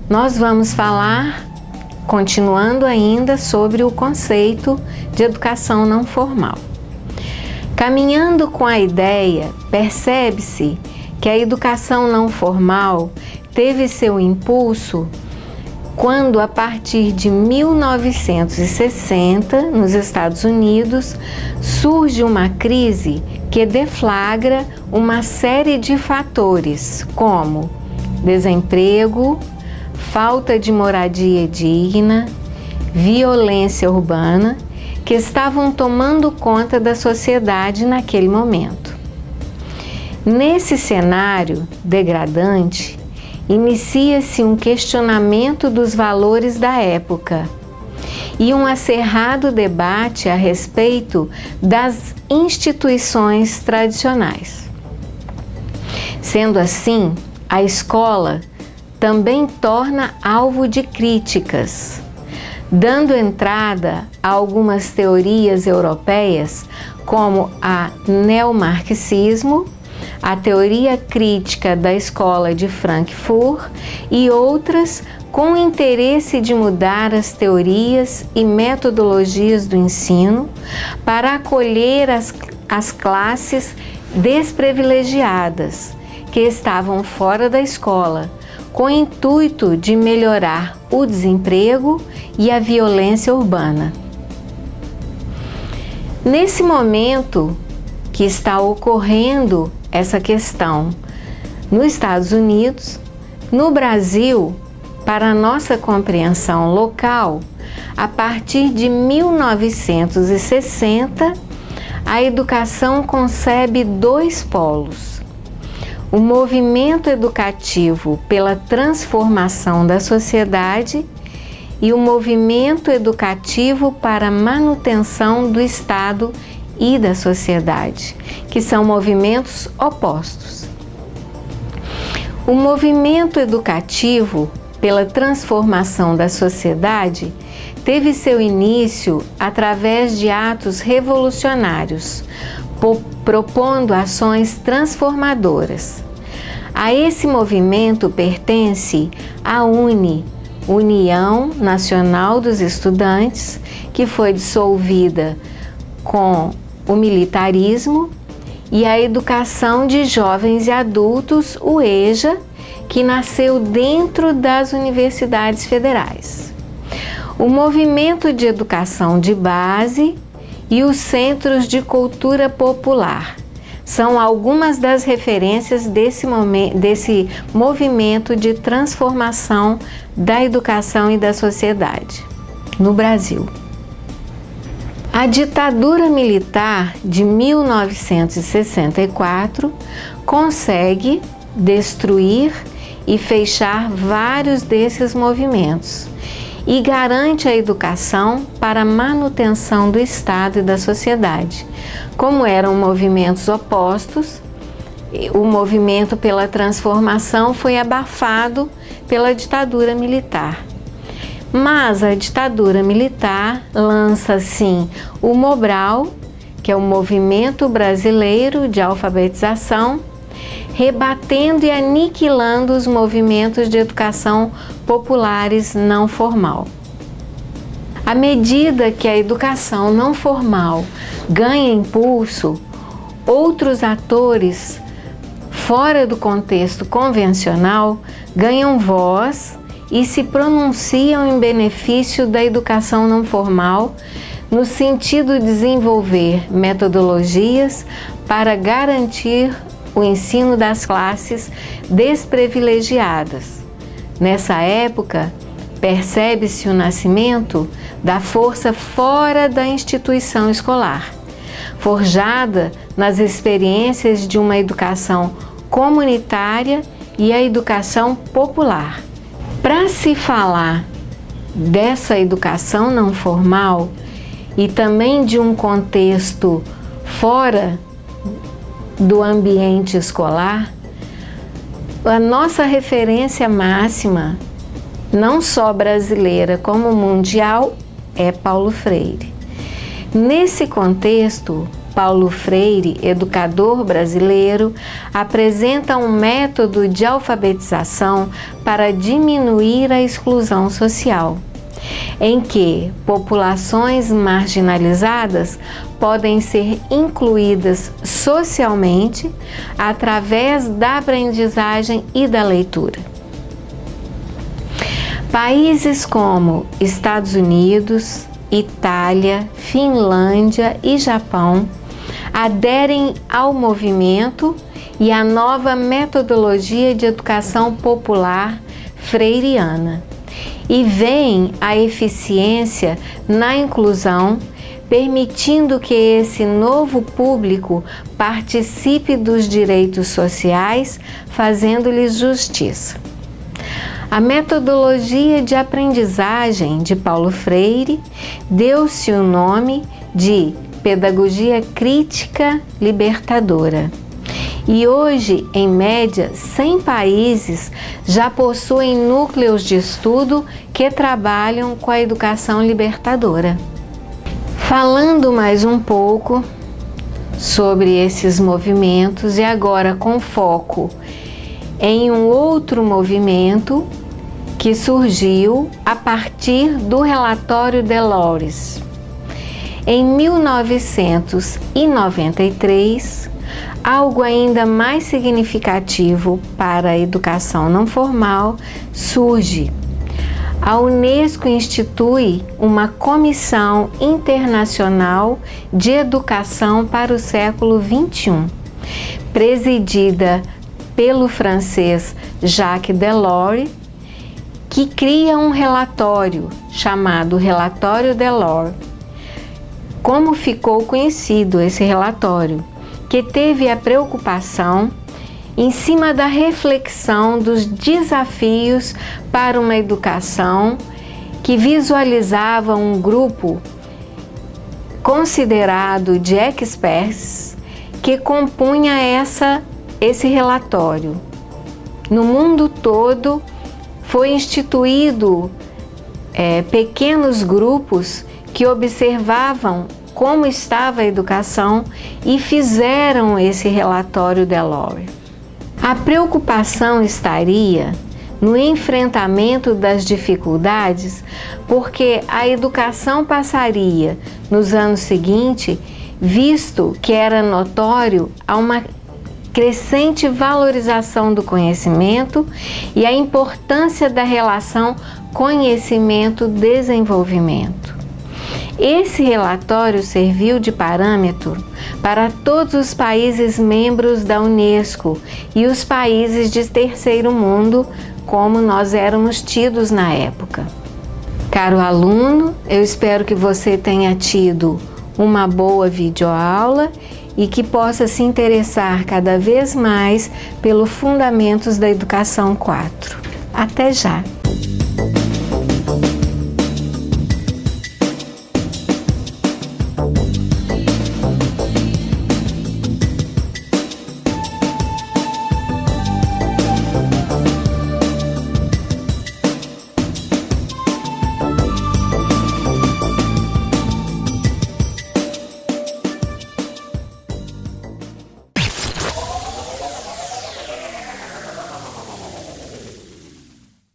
nós vamos falar, continuando ainda, sobre o conceito de educação não formal. Caminhando com a ideia, percebe-se que a educação não formal teve seu impulso quando, a partir de 1960, nos Estados Unidos, surge uma crise que deflagra uma série de fatores, como desemprego, falta de moradia digna, violência urbana, que estavam tomando conta da sociedade naquele momento. Nesse cenário degradante, inicia-se um questionamento dos valores da época e um acirrado debate a respeito das instituições tradicionais. Sendo assim, a escola também torna alvo de críticas, dando entrada a algumas teorias europeias como a neomarxismo, a teoria crítica da escola de Frankfurt e outras com o interesse de mudar as teorias e metodologias do ensino para acolher as classes desprivilegiadas que estavam fora da escola, com o intuito de melhorar o desemprego e a violência urbana. Nesse momento que está ocorrendo essa questão nos Estados Unidos, no Brasil, para nossa compreensão local, a partir de 1960, a educação concebe dois polos: o movimento educativo pela transformação da sociedade e o movimento educativo para a manutenção do Estado e da sociedade, que são movimentos opostos. O movimento educativo pela transformação da sociedade teve seu início através de atos revolucionários, propondo ações transformadoras. A esse movimento pertence a União Nacional dos Estudantes, que foi dissolvida com o militarismo, e a Educação de Jovens e Adultos, o EJA, que nasceu dentro das universidades federais. O Movimento de Educação de Base e os Centros de Cultura Popular são algumas das referências desse movimento de transformação da educação e da sociedade no Brasil. A ditadura militar de 1964 consegue destruir e fechar vários desses movimentos e garante a educação para a manutenção do Estado e da sociedade. Como eram movimentos opostos, o movimento pela transformação foi abafado pela ditadura militar. Mas a ditadura militar lança, assim, o Mobral, que é o Movimento Brasileiro de Alfabetização, rebatendo e aniquilando os movimentos de educação populares não formal. À medida que a educação não formal ganha impulso, outros atores fora do contexto convencional ganham voz e se pronunciam em benefício da educação não formal, no sentido de desenvolver metodologias para garantir o ensino das classes desprivilegiadas. Nessa época, percebe-se o nascimento da força fora da instituição escolar, forjada nas experiências de uma educação comunitária e a educação popular. Para se falar dessa educação não formal e também de um contexto fora do ambiente escolar, a nossa referência máxima, não só brasileira como mundial, é Paulo Freire. Nesse contexto, Paulo Freire, educador brasileiro, apresenta um método de alfabetização para diminuir a exclusão social, em que populações marginalizadas podem ser incluídas socialmente através da aprendizagem e da leitura. Países como Estados Unidos, Itália, Finlândia e Japão aderem ao movimento e à nova metodologia de educação popular freiriana e veem a eficiência na inclusão, permitindo que esse novo público participe dos direitos sociais, fazendo-lhes justiça. A metodologia de aprendizagem de Paulo Freire deu-se o nome de Pedagogia Crítica Libertadora. E hoje, em média, 100 países já possuem núcleos de estudo que trabalham com a educação libertadora. Falando mais um pouco sobre esses movimentos e agora com foco em um outro movimento que surgiu a partir do relatório Delors. Em 1993, algo ainda mais significativo para a educação não formal surge. A Unesco institui uma Comissão Internacional de Educação para o século XXI, presidida pelo francês Jacques Delors, que cria um relatório chamado Relatório Delors. Como ficou conhecido esse relatório? Que teve a preocupação em cima da reflexão dos desafios para uma educação que visualizava um grupo considerado de experts que compunha esse relatório. No mundo todo foi instituído pequenos grupos que observavam como estava a educação e fizeram esse relatório Delors. A preocupação estaria no enfrentamento das dificuldades, porque a educação passaria nos anos seguintes, visto que era notório a uma crescente valorização do conhecimento e a importância da relação conhecimento-desenvolvimento. Esse relatório serviu de parâmetro para todos os países membros da Unesco e os países de terceiro mundo, como nós éramos tidos na época. Caro aluno, eu espero que você tenha tido uma boa videoaula e que possa se interessar cada vez mais pelos fundamentos da educação 4. Até já!